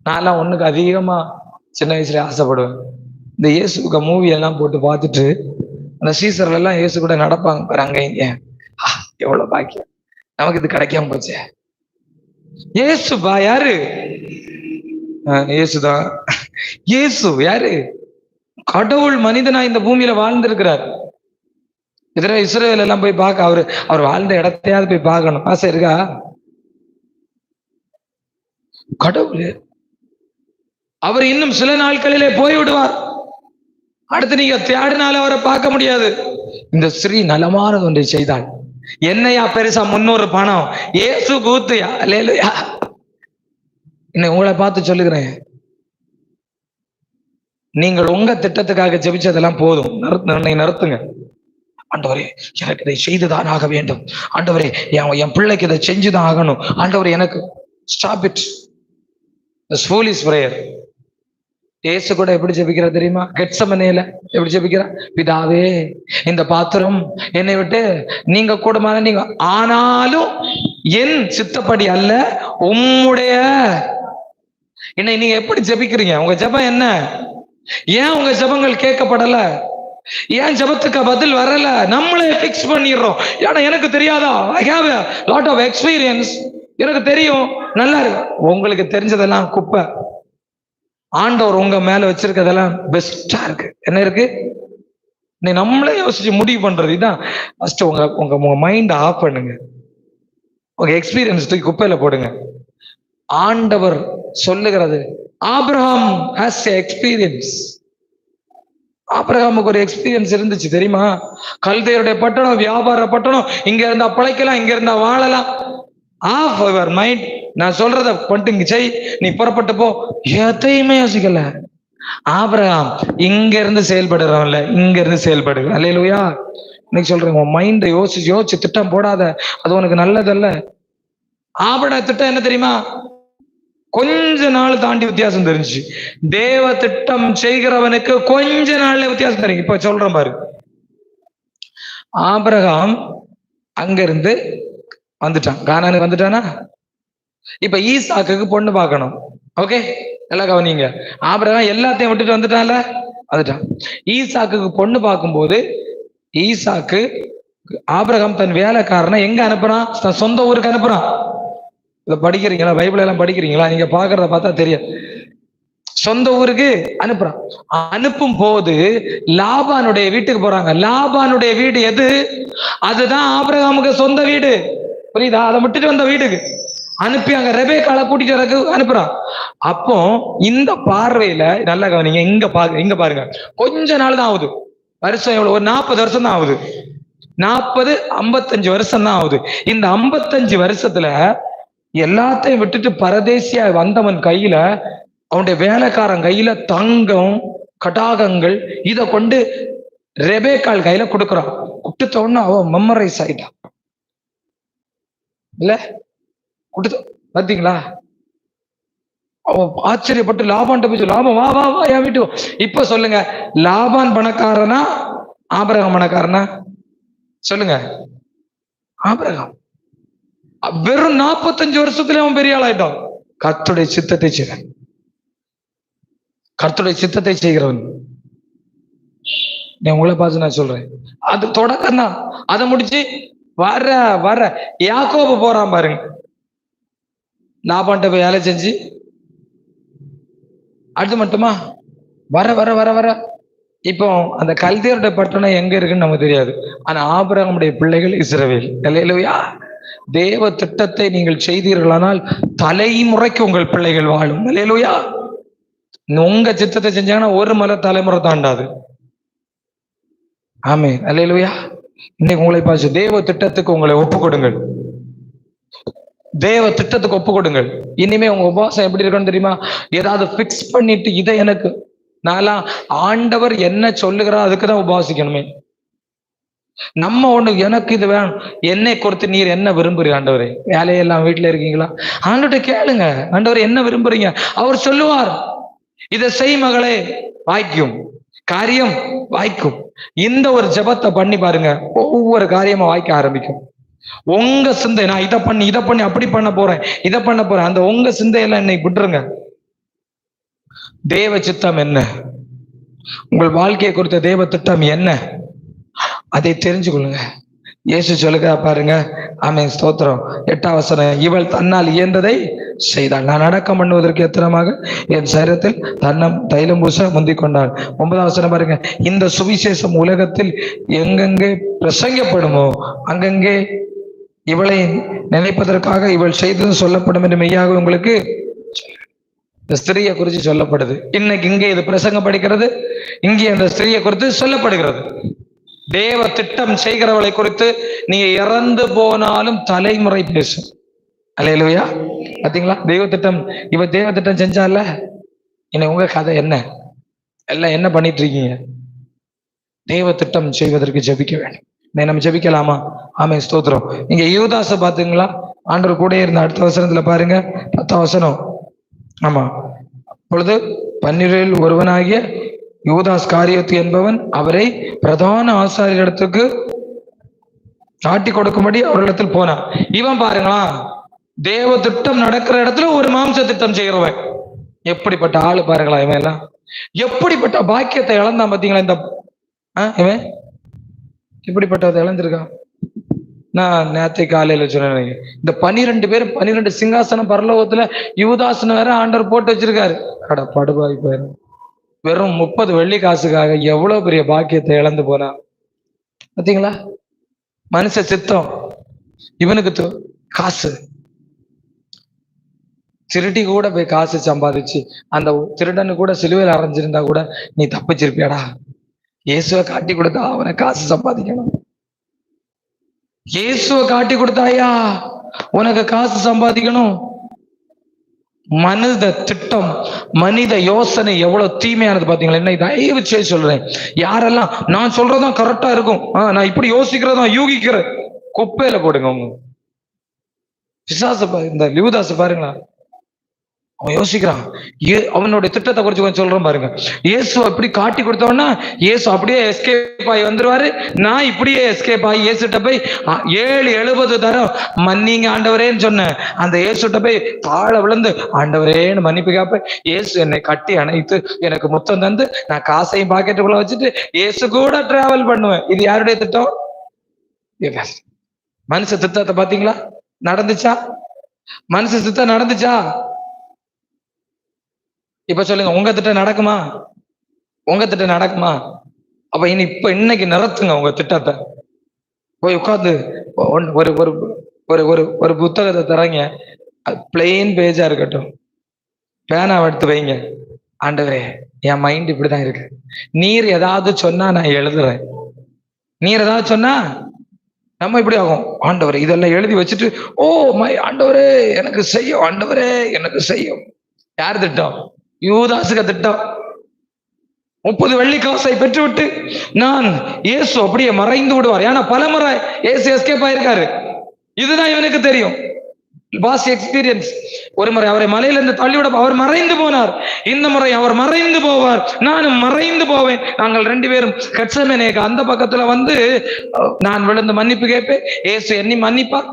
நான்லாம் ஒண்ணுக்கு அதிகமா சின்ன வயசுல ஆசைப்படுவேன். இந்த இயேசுக்கு மூவி எல்லாம் போட்டு பார்த்துட்டு அந்த சீசர்கள் எல்லாம் இயேசு கூட நடப்பாங்க பாரு, அங்க இங்க. எவ்வளவு பாக்கியம், நமக்கு இது கிடைக்காம போச்சே. இயேசுப்பா யாரு? இயேசுதான். இயேசு யாரு? கடவுள் மனிதனா இந்த பூமியில வாழ்ந்திருக்கிறார். இதர இஸ்ரவேல் எல்லாம் போய் பார்க்க, அவர் வாழ்ந்த இடத்தையாவது போய் பார்க்கணும் ஆசை இருக்கா? கடவுள் அவர் இன்னும் சில நாட்களிலே போய்விடுவார். அடுத்து நீங்க தேடினால அவரை பார்க்க முடியாது. இந்த ஸ்ரீ நலமானது ஒன்றை செய்தாள். என்னையா பெருசா 300 பணம், ஏசு கூத்துயா, லேலுயா. இன்னைக்கு உங்களை பார்த்து சொல்லுகிறேன், நீங்கள் உங்க திட்டத்துக்காக ஜெபிச்சதெல்லாம் போதும். நிறுத்துங்க. ஆண்டவரே, எனக்கு இதை செய்துதான் ஆக வேண்டும். ஆண்டவரே, என் பிள்ளைக்கு இதை செஞ்சுதான் ஆகணும். ஆண்டவரே, எனக்கு ஸ்டாப் இட். foolish prayer. ஏசு கூட எப்படி ஜெபிக்கிறா தெரியுமா? கெத்செமனேல எப்படி ஜெபிக்கிறா? பிதாவே, இந்த பாத்திரம் என்னை விட்டு நீங்க கூடமான நீங்க, ஆனாலும் என் சித்தப்படி அல்ல உம்முடைய. என்னை நீங்க எப்படி ஜெபிக்கிறீங்க? உங்க ஜெபம் என்ன? ஏன் உங்க ஜெபங்கள் கேட்கப்படல? ஏன் ஜெபத்துக்கு பதில் வரல? நம்மளே பிக்ஸ் பண்ணிடுறோம். ஏன்னா எனக்கு தெரியாதா? I have a lot of experience. எனக்கு தெரியும். நல்லா இருக்கு. உங்களுக்கு தெரிஞ்சதெல்லாம் குப்பை. ஆண்டவர் உங்க மேல வச்சிருக்கிறதெல்லாம் பெஸ்டா இருக்கு. என்ன இருக்கு? நீ நம்மளே யோசிச்சு முடிவு பண்றது இதான். ஃபர்ஸ்ட் உங்க மைண்ட் ஆஃப் பண்ணுங்க. உங்க எக்ஸ்பீரியன்ஸ் தூக்கி குப்பையில போடுங்க. ஆண்டவர் சொல்லுகிறது, ஆபிரகாம் ஹாஸ் எ எக்ஸ்பீரியன்ஸ். ஆபிரகாமுக்கு ஒரு எக்ஸ்பீரியன்ஸ் இருந்துச்சு தெரியுமா? கல்தையருடைய பட்டணம், வியாபார பட்டணம், இங்க இருந்தா பிழைக்கலாம், இங்க இருந்தா வாழலாம். Of your mind. நான் சொல்றத பண்ணிட்டு செய், நீ புறப்பட்டு போ. எதையுமே யோசிக்கல. ஆபிரகாம் இங்க இருந்து செயல்படுறவன்ல, இங்க இருந்து செயல்படு. அல்லேலூயா. இன்னைக்கு சொல்றேன், உன் மைண்டை யோசிச்சு திட்டம் போடாத. அது உனக்கு நல்லதல்ல. ஆபிரகாம் திட்டம் என்ன தெரியுமா? கொஞ்ச நாள் தாண்டி வித்தியாசம் தெரிஞ்சு. தேவ திட்டம் செய்கிறவனுக்கு கொஞ்ச நாள்ல வித்தியாசம் தெரியும். இப்ப சொல்றேன் பாரு. ஆபிரகாம் அங்க இருந்து வந்துட்டான், கானானுக்கு வந்துட்டானா? இப்ப ஈசாக்குக்கு பொண்ணு பார்க்கணும். ஓகே, நல்லா கவனிங்க. ஆபிரகாம் எல்லாத்தையும் விட்டுட்டு வந்துட்டான்ல, வந்துட்டான். ஈசாக்குக்கு பொண்ணு பார்க்கும்போது ஈசாக்கு ஆபிரகாம் தன் வேலைக்காரனை எங்க அனுப்புறான்? தன் சொந்த ஊருக்கு அனுப்புறான். இதை படிக்கிறீங்களா? பைபிள் எல்லாம் படிக்கிறீங்களா? நீங்க பாக்குறத பார்த்தா தெரியும். சொந்த ஊருக்கு அனுப்புறான். அனுப்பும் போது லாபானுடைய வீட்டுக்கு போறாங்க. லாபானுடைய வீடு எது? அதுதான் ஆபிரகாமுக்கு சொந்த வீடு. புரியுதா? அதை விட்டுட்டு வந்த வீட்டுக்கு அனுப்பி அங்க ரெபேக்காளை கூட்டிட்டு அனுப்புறான். அப்போ இந்த பார்வையில நல்லா கவனிங்க. இங்க பாருங்க, கொஞ்ச நாள் தான் ஆகுது. வருஷம் எவ்வளவு? ஒரு 40 வருஷம் தான் ஆகுது. 55 வருஷம் தான் ஆகுது. இந்த 55 வருஷத்துல எல்லாத்தையும் விட்டுட்டு பரதேசியா வந்தவன் கையில, அவனுடைய வேலைக்காரன் கையில தங்கம், கடாகங்கள், இதை கொண்டு ரெபேக்காள் கையில கொடுக்குறான். கொடுத்தோன்னு அவன் மெமரைஸ் ஆயிட்டான். இல்ல கொடுத்து பார்த்தீங்களா? அவன் ஆச்சரியப்பட்டு லாபான்ட்ட போய், லாபம் வா வா வா என் வீட்டுக்கு. இப்ப சொல்லுங்க, லாபான் பணக்காரனா ஆபிரகாம் பணக்காரனா? சொல்லுங்க. ஆபிரகாம். வெறும் 45 வருஷத்துல அவன் பெரிய ஆளாயிட்டான். கர்த்தருடைய சித்தத்தை செய்கிறான். கர்த்தருடைய சித்தத்தை செய்கிறவன். நீ உங்களை பார்த்து நான் சொல்றேன், அது தொடக்கம் தான். அதை முடிச்சு வர யாக்கோபு போறான் பாருங்க. லாபான்ட்ட போய் வேலை செஞ்சு அது மட்டுமா? வர வர வர வர இப்போ அந்த கல்தேயருடைய பட்டணம் எங்க இருக்குன்னு நமக்கு தெரியாது. ஆனா ஆபிரகாமுடைய பிள்ளைகள் இஸ்ரவேல். அல்லேலூயா. தேவ திட்டத்தை நீங்கள் செய்தீர்களானால் தலைமுறைக்கு உங்கள் பிள்ளைகள் வாழும். அல்லேலூயா. உங்க சித்தத்தை செஞ்சாங்கன்னா ஒரு மலை தலைமுறை தாண்டாது. ஆமென். அல்லேலூயா. இன்னைக்கு உங்களை பார்த்து தேவ திட்டத்துக்கு உங்களை ஒப்பு கொடுங்கள். தேவ திட்டத்துக்கு ஒப்பு கொடுங்கள். இனிமே உங்க உபவாசம் எப்படி இருக்குன்னு தெரியுமா? ஏதாவது பிக்ஸ் பண்ணிட்டு இதை எனக்கு நான்லாம் ஆண்டவர் என்ன சொல்லுகிறார் அதுக்குதான் உபாசிக்கணுமே. நம்ம ஒண்ணு எனக்கு இது வேணும், என்னை கொடுத்து நீர் என்ன விரும்புறீங்க ஆண்டவரே? வேலையெல்லாம் வீட்டுல இருக்கீங்களா? ஆண்டவர்கிட்ட கேளுங்க, ஆண்டவர் என்ன விரும்புறீங்க? அவர் சொல்லுவார், இதை செய் மகளே, வாய்க்கும் காரியம் வாய்க்கும். இந்த ஒரு ஜெபத்தை பண்ணி பாருங்க, ஒவ்வொரு காரியமும் வாய்க்க ஆரம்பிக்கும். உங்க சிந்தை, நான் இதை பண்ணி அப்படி பண்ண போறேன், இதை பண்ண போறேன், அந்த உங்க சிந்தையெல்லாம் என்னை விட்டுருங்க. தேவ சித்தம் என்ன, உங்கள் வாழ்க்கையை குறித்த தேவ திட்டம் என்ன, அதை தெரிஞ்சு கொள்ளுங்க. இயேசு சொல்லுங்க பாருங்க, ஆமென், ஸ்தோத்திரம். 8ஆம் வசனம், இவள் தன்னால் இயன்றதை செய்தாள், நான் அடக்கம் பண்ணுவதற்கு எத்தனமாக என் சரீரத்தில் தைலம் பூச முந்திக் கொண்டாள். 9ஆம் வசனம் பாருங்க, இந்த சுவிசேஷம் உலகத்தில் எங்கெங்கே பிரசங்கப்படுமோ அங்கங்கே இவளை நினைப்பதற்காக இவள் செய்தது சொல்லப்படும் என்று மெய்யாக உங்களுக்கு இந்த ஸ்திரியை குறித்து சொல்லப்படுது. இன்னைக்கு இங்கே இது பிரசங்கப்படுகிறது, இங்கே அந்த ஸ்திரியை குறித்து சொல்லப்படுகிறது. தேவ திட்டம் செய்கிறவளை குறித்து நீங்க இறந்து போனாலும் தலைமுறை பேசும். அல்லேலூயா. பாத்தீங்களா, தெய்வ திட்டம், இவ தேவ திட்டம் செஞ்சால, இன்னைக்கு உங்க கதை என்ன, எல்லாம் என்ன பண்ணிட்டு இருக்கீங்க? தேவ திட்டம் செய்வதற்கு ஜெபிக்க வேண்டும். நம்ம ஜெபிக்கலாமா? ஆமென், ஸ்தோத்திரம். நீங்க யூதாசை பாத்தீங்களா? ஆண்டவர் கூட இருந்த அடுத்த வசனத்துல பாருங்க, 10ஆம் வசனம். ஆமா, அப்பொழுது 12 ஒருவனாகிய யூதாஸ் காரியத்து என்பவன் அவரை பிரதான ஆசாரியரிடத்துக்கு காட்டி கொடுக்கும்படி அவர்களிடத்தில் போனான். இவன் பாருங்களா, தேவ திட்டம் நடக்கிற இடத்துல ஒரு மாம்ச திட்டம் செய்கிறவன். எப்படிப்பட்ட ஆளு பாருங்களா இவன் எல்லாம், எப்படிப்பட்ட பாக்கியத்தை இழந்தான் பாத்தீங்களா இந்த இவன், இப்படிப்பட்டதை இழந்திருக்கான். நான் நேற்று காலையில சொன்னேன், இந்த 12 பேர் 12 சிங்காசனம் பரலோகத்துல யூதாசனம் வேற ஆண்டவர் போட்டு வச்சிருக்காரு. அட படுபாய் பாரு, வெறும் 30 வெள்ளி காசுக்காக எவ்வளவு பெரிய பாக்கியத்தை இழந்து போனா பாத்தீங்களா? மனுஷ சித்தம், இவனுக்கு காசு, திருடி கூட போய் காசு சம்பாதிச்சு அந்த திருடனு கூட சிலுவையில் அரைஞ்சிருந்தா கூட நீ தப்பிச்சிருப்பியாடா. இயேசுவை காட்டி கொடுத்தா அவனை காசு சம்பாதிக்கணும். இயேசுவை காட்டி கொடுத்தாயா உனக்கு காசு சம்பாதிக்கணும். மனித திட்டம், மனித யோசனை எவ்வளவு தீமையானது பாத்தீங்களா? என்ன தயவு செய்து சொல்றேன், யாரெல்லாம் நான் சொல்றதும் கரெக்டா இருக்கும், நான் இப்படி யோசிக்கிறதா யூகிக்கிறேன், குப்பையில போடுங்க. உங்க பிசாசு இந்த யூதாசு பாருங்களா, அவன் யோசிக்கிறான். அவனுடைய திட்டத்தை குறிச்சு கொஞ்சம் சொல்றேன் பாருங்க. இயேசு அப்படி காட்டி கொடுத்தவனா இயேசு அப்படியே எஸ்கேப் ஆகி வந்துருவாரு. நான் இப்படியே எஸ்கேப் ஆகி இயேசுட்ட போய் 70 தரம் மன்னிங்க ஆண்டவரேன்னு சொன்னேன். அந்த இயேசுட்ட போய் தாழ விழுந்து ஆண்டவரேன்னு மன்னிப்பு கேப்பேன். இயேசு என்னை கட்டி அணைத்து எனக்கு முத்தம் தந்து நான் காசையும் பாக்கெட்டுக்குள்ள வச்சுட்டு இயேசு கூட டிராவல் பண்ணுவேன். இது யாருடைய திட்டம்? மனுஷ திட்டத்தை பாத்தீங்களா? நடந்துச்சா? மனுஷ திட்டம் நடந்துச்சா? இப்ப சொல்லுங்க, உங்க திட்டம் நடக்குமா? உங்க திட்டம் நடக்குமா? அப்ப இன்னைக்கு நிறுத்துங்க உங்க திட்டத்தை. போய் உட்காந்து ஒரு ஒரு ஒரு ஒரு ஒரு புத்தகத்தை தரங்க, பிளெயின் பேஜா இருக்கட்டும், பேனாவை எடுத்து வைங்க. ஆண்டவரே, என் மைண்ட் இப்படிதான் இருக்கு, நீர் ஏதாவது சொன்னா நான் எழுதுறேன். நீர் ஏதாவது சொன்னா நம்ம இப்படி ஆகும். ஆண்டவரே இதெல்லாம் எழுதி வச்சுட்டு, ஓ மை ஆண்டவரே எனக்கு செய்யும், ஆண்டவரே எனக்கு செய்யும். யார் திட்டம்? யூதாசுக திட்டம். 30 வெள்ளி காசை பெற்றுவிட்டு நான் இயேசு அப்படியே மறைந்து விடுவார். ஏன்னா பலமுறை இயேசு எஸ்கேப் ஆயிருக்காரு. இதுதான் இவனுக்கு தெரியும், பாஸ் எக்ஸ்பீரியன்ஸ். ஒரு முறை அவரை மலையிலிருந்து தள்ளிவிட அவர் மறைந்து போனார். இந்த முறை அவர் மறைந்து போவார், நானும் மறைந்து போவேன். நாங்கள் 2 பேரும் கெத்செமனேக்கு அந்த பக்கத்துல வந்து நான் விழுந்து மன்னிப்பு கேட்பேன், இயேசு என்னை மன்னிப்பார்,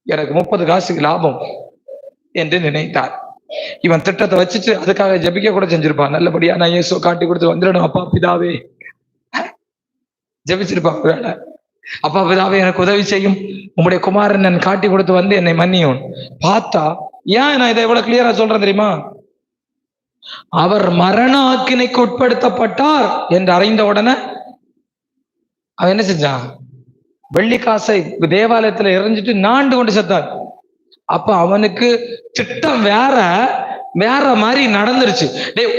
எனக்கு 30 காசுக்கு லாபம் என்று நினைத்தார். இவன் திட்டத்தை வச்சுட்டு அதுக்காக ஜெபிக்க கூட செஞ்சிருப்பான். நல்லபடியா நான் இயேசு காட்டி கொடுத்து வந்துடணும், அப்பா பிதாவே ஜெபிச்சிருப்பான். வேலை, அப்பா பிதாவே எனக்கு உதவி செய்யும், உங்களுடைய குமாரன் நான் காட்டி கொடுத்து வந்து என்னை மன்னியும். பார்த்தா, ஏன் நான் இதை எவ்வளவு கிளியரா சொல்றேன் தெரியுமா? அவர் மரண ஆக்கினைக்கு உட்படுத்தப்பட்டார் என்று அறிந்த உடனே அவன் என்ன செஞ்சான்? வெள்ளி காசை தேவாலயத்துல எறிஞ்சிட்டு நாண்டு கொண்டு செத்தான். அப்ப அவனுக்கு திட்டம் வேற வேற மாதிரி நடந்துருச்சு.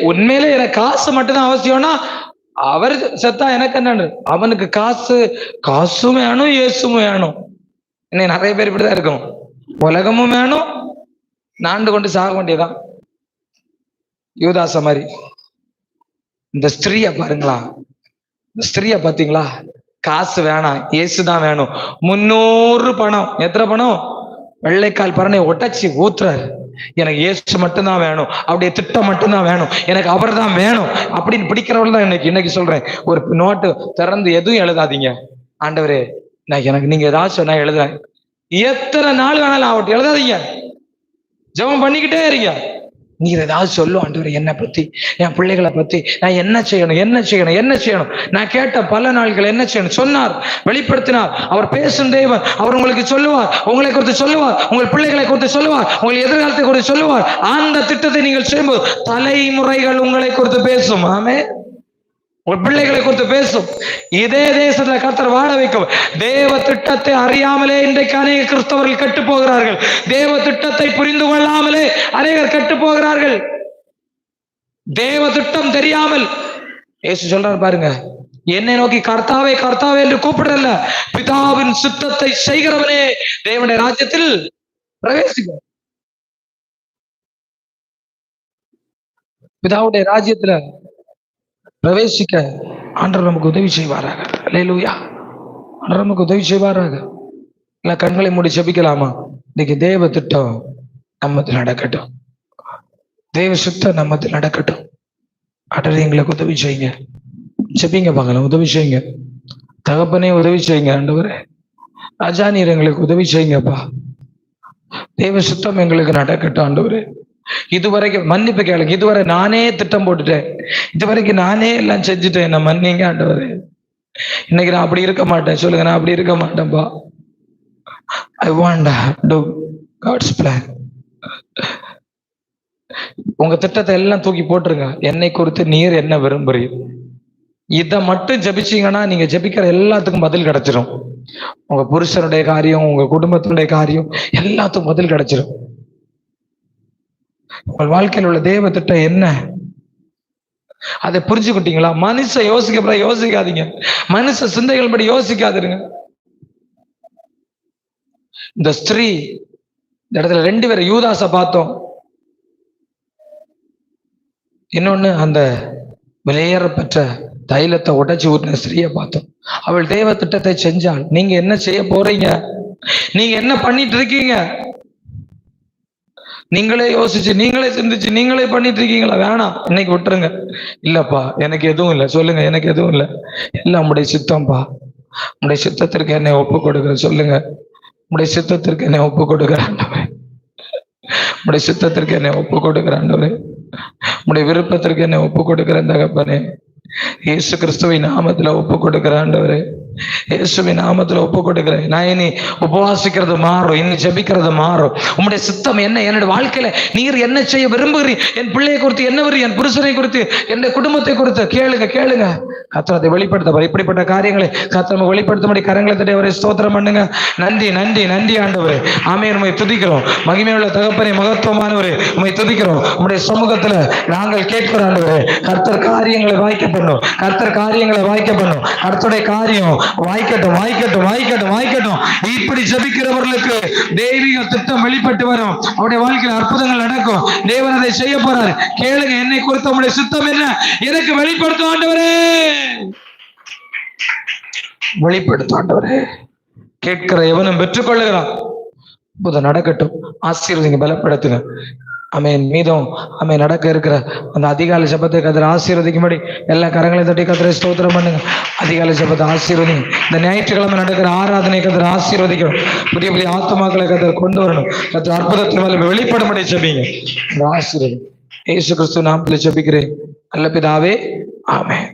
உண்மையிலே எனக்கு காசு மட்டும்தான் அவசியம்னா அவர் செத்தா எனக்கு என்ன? அவனுக்கு காசும் வேணும், இயேசும் வேணும். இன்னைக்கு நிறைய பேர் இப்படிதான் இருக்கும், உலகமும் வேணும், நாண்டு கொண்டு சாக வேண்டியதான் யூதாச மாதிரி. இந்த ஸ்திரீய பாருங்களா, இந்த ஸ்திரீய பாத்தீங்களா? காசு வேணாம், இயேசுதான் வேணும். 300 பணம். எத்தனை பணம்? வெள்ளைக்கால் பரணை உடைச்சி ஊத்துறாரு. எனக்கு இயேசு மட்டும்தான் வேணும், அப்படியே திட்டம் மட்டும்தான் வேணும், எனக்கு அவர் தான் வேணும் அப்படின்னு பிடிக்கிறவள் தான் இன்னைக்கு சொல்றேன். ஒரு நோட்டு திறந்து எதுவும் எழுதாதீங்க. ஆண்டவரே நான் எனக்கு நீங்க ஏதாச்சும் நான் எழுதுறேன், எத்தனை நாள் வேணாலும் ஆகட்டும், எழுதாதீங்க. ஜெபம் பண்ணிக்கிட்டே இருங்க. நீங்க ஏதாவது சொல்லும், ஆண்டவரே என்னை பத்தி, என் பிள்ளைகளை பத்தி நான் என்ன செய்யணும், என்ன செய்யணும், என்ன செய்யணும், நான் கேட்ட பல நாள்கள் என்ன செய்யணும் சொன்னார், வெளிப்படுத்தினார். அவர் பேசும் தேவன். அவர் உங்களுக்கு சொல்லுவார், உங்களை குறித்து சொல்லுவார், உங்கள் பிள்ளைகளை குறித்து சொல்லுவார், உங்கள் எதிர்காலத்தை குறித்து சொல்லுவார். அந்த திட்டத்தை நீங்கள் செய்யும்போது தலைமுறைகள் உங்களை குறித்து பேசும். ஆமே, உங்கள் பிள்ளைகளை குறித்து பேசும். இதே தேசத்துல கர்த்தர் வாழ வைக்கும். தேவ திட்டத்தை அறியாமலே இன்றைக்கு அநேக கிறிஸ்தவர்கள் கெட்டு போகிறார்கள். தேவ திட்டத்தை புரிந்து கொள்ளாமலே அநேகர் கெட்டு போகிறார்கள். தேவ திட்டம் தெரியாமல் இயேசு சொல்றார் பாருங்க, என்னை நோக்கி கர்த்தாவே கர்த்தாவே என்று கூப்பிடல, பிதாவின் சித்தத்தை செய்கிறவனே தேவனுடைய ராஜ்யத்தில் பிரவேசிக்க. பிதாவுடைய ராஜ்யத்துல பிரவேசிக்க ஆண்டவர் நமக்கு உதவி செய்வாராக. அல்லேலூயா. ஆண்டவர் நமக்கு உதவி செய்வாராக. இல்ல கண்களை மூடி ஜெபிக்கலாமா? இன்னைக்கு தேவ திட்டம் நம்மத்தில் நடக்கட்டும், தேவ சித்தம் நம்மத்தில் நடக்கட்டும். ஆண்டவரே எங்களுக்கு உதவி செய்யுங்க. ஜெபிங்க பார்க்கலாம், உதவி செய்யுங்க. தகப்பனே உதவி செய்யுங்க. ஆண்டவரே ராஜா நீர் எங்களுக்கு உதவி செய்யுங்கப்பா. தேவ சித்தம் எங்களுக்கு நடக்கட்டும். ஆண்டவரே இதுவரைக்கும் மன்னிப்பு கேளுங்க. இதுவரை நானே திட்டம் போட்டுட்டேன், இதுவரைக்கும் நானே எல்லாம் செஞ்சுட்டேன், நான் மன்னிங்க ஆண்டவரே. இன்னைக்கு நான் அப்படி இருக்க மாட்டேன். சொல்லுங்க, நான் அப்படி இருக்க மாட்டேன்பா. I want to do God's plan. உங்க திட்டத்தை எல்லாம் தூக்கி போட்டுருங்க. என்னை குறித்து நீர் என்ன விரும்புறீர், இதை மட்டும் ஜபிச்சீங்கன்னா நீங்க ஜபிக்கிற எல்லாத்துக்கும் பதில் கிடைச்சிடும். உங்க புருஷனுடைய காரியம், உங்க குடும்பத்தினுடைய காரியம் எல்லாத்துக்கும் பதில் கிடைச்சிடும். உங்கள் வாழ்க்கையில் உள்ள தேவ திட்டம் என்ன, அதை புரிஞ்சுக்கிட்டீங்களா? மனுஷ யோசிக்கப்பட யோசிக்காதீங்க, மனுஷ சிந்தைகள் படி யோசிக்காதுங்க. இந்த ஸ்திரீ இந்த இடத்துல 2 பேர், யூதாசை பார்த்தோம், இன்னொன்னு அந்த விலையேறப்பட்ட தைலத்தை உடைச்சு ஊற்றின ஸ்திரீயை பார்த்தோம். அவள் தேவ திட்டத்தை செஞ்சாள். நீங்க என்ன செய்ய போறீங்க? நீங்க என்ன பண்ணிட்டு இருக்கீங்க? நீங்களே யோசிச்சு, நீங்களே சிந்திச்சு, நீங்களே பண்ணிட்டு இருக்கீங்களா? வேணாம், இன்னைக்கு விட்டுருங்க. இல்லப்பா எனக்கு எதுவும் இல்லை, சொல்லுங்க எனக்கு எதுவும் இல்லை, எல்லாம் உடைய சித்தம்பா, உடைய சித்தத்திற்கு என்னை ஒப்பு கொடுக்குற. சொல்லுங்க, உடைய சித்தத்திற்கு என்னை ஒப்பு கொடுக்குற ஆண்டவரே, உடைய சித்தத்திற்கு என்னை ஒப்பு கொடுக்குற ஆண்டவரே, உடைய விருப்பத்திற்கு என்னை ஒப்பு கொடுக்குறேன் தகப்பனே. இயேசு கிறிஸ்துவின் நாமத்துல ஒப்பு கொடுக்குற ஆண்டவரே, இயேசுவின் நாமத்துல ஒப்பு கொடுக்கிறேன். நான் இனி உபவாசிக்கிறது மாறும், இனி ஜபிக்கிறது மாறும். உங்களுடைய சித்தம் என்ன, என்னுடைய வாழ்க்கையில நீர் என்ன செய்ய விரும்புகிறீர், என் பிள்ளையை குறித்து என்ன வரும், என் புருஷனை குறித்து, என் குடும்பத்தை குறித்து கேளுங்க கேளுங்க. கர்த்தர் அதை வெளிப்படுத்த, இப்படிப்பட்ட காரியங்களை கர்த்தர் வெளிப்படுத்தும்படி கரங்களை தட்டி அவரை ஸ்தோத்திரம் பண்ணுங்க. நன்றி நன்றி நன்றி ஆண்டவரே. ஆமென். உம்மை துதிக்கிறோம். மகிமையுள்ள தகப்பனே, மகத்துவமானவரே, உம்மை துதிக்கிறோம். உம்முடைய சமூகத்துல நாங்கள் கேட்கிறோம் ஆண்டவரே. கர்த்தர் காரியங்களை வாய்க்க பண்ணும், கர்த்தர் காரியங்களை வாய்க்க பண்ணும். கர்த்தருடைய காரியம் வாய்க்கட்டும் வாய்க்கட்டும் வாய்க்கட்டும் வாய்க்கட்டும். இப்படி ஜபிக்கிறவர்களுக்கு தெய்வீக திட்டம் வெளிப்பட்டு வரும். அவருடைய வாழ்க்கையில் அற்புதங்கள் நடக்கும். தேவன் அதை செய்ய போறாரு. கேளுங்க, என்னை குறித்த உங்களுடைய சித்தம் என்ன, எனக்கு வெளிப்படுத்தும் ஆண்டவரே, வெளிப்படுத்தும் ஆண்டவரே. கேட்கிற எவனும் பெற்றுக்கொள்ளுகிறான். நடக்கட்டும். ஆசீர்வதிங்க, பலப்படுத்துங்க. அமேன். மீதம் அமேன் நடக்க இருக்கிற அந்த அதிகாலை ஜபத்தை கர்த்தர் ஆசீர்வதிக்கும்படி எல்லா கரங்களையும் தட்டி கர்த்தரை ஸ்தோத்திரம் பண்ணுங்க. அதிகாலை ஜபத்தை ஆசீர்வதிங்க. இந்த ஞாயிற்றுக்கிழமை நடக்கிற ஆராதனை கர்த்தர் ஆசீர்வதிக்கணும். புதிய புதிய ஆத்துமாக்களை கர்த்தர் கொண்டு வரணும். கர்த்தர் அற்புதத்தின் மேல வெளிப்படும்படி ஜெபிங்க. ஆசீர்வதி. இயேசு கிறிஸ்து நாமத்தில் ஜெபிக்கிறேன் நல்ல பிதாவே, ஆமென்.